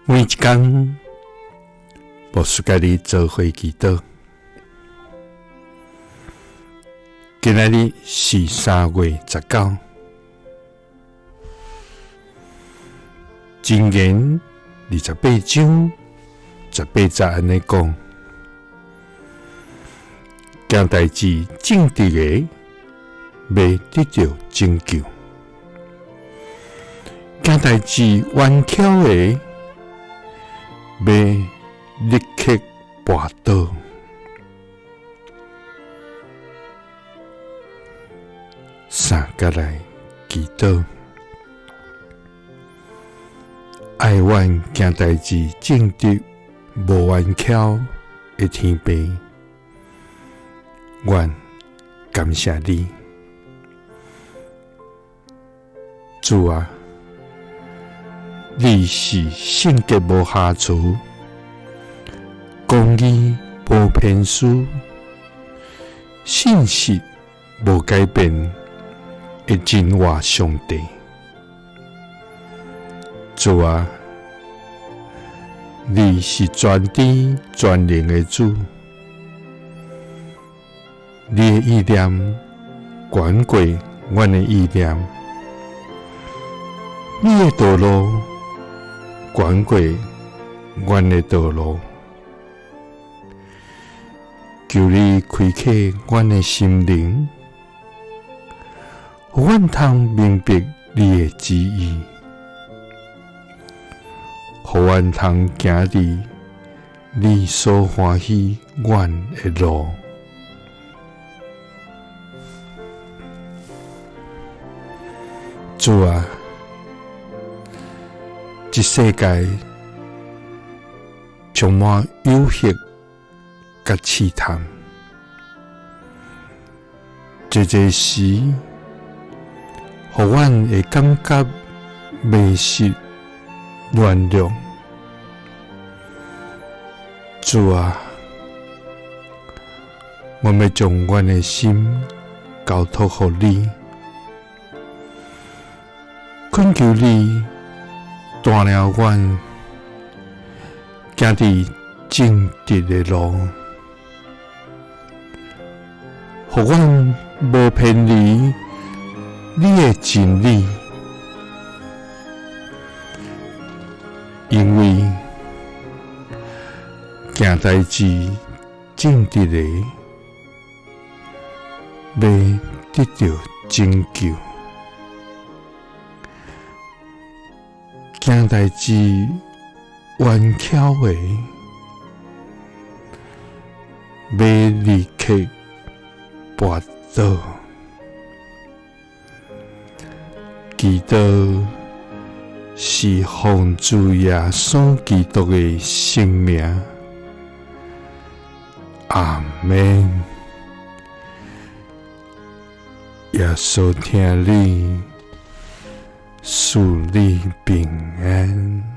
每一天，牧师甲你做伙祈祷。今仔日是3月19，箴言28章18節安尼講：行代志正直的，要得到拯救；行代志頑巧的，要立刻跋倒。三甲来祈禱，愛阮行代志正直無頑巧的天父，阮感謝你，主啊！你是聖潔無瑕疵，公義無偏私，信實無改變的真活上帝。主啊，你是全知全能的主，你的意念遠過阮的意念，你的道路遠過阮的道路，求你開啟阮的心靈，互阮通明白你的旨意，互阮通行佇你所歡喜阮的路。主啊！這世界充滿誘惑甲試探，這時，互阮會感覺迷失、軟弱。主啊，我要將阮的心交託互你，懇求你帶領阮行佇正直的路，互阮無偏離你的真理，因為行代志正直的，要得到拯救；行代志頑巧的，要立刻跋倒。祈禱是奉主耶穌基督的聖名，阿們。耶穌聽你，賜你平安。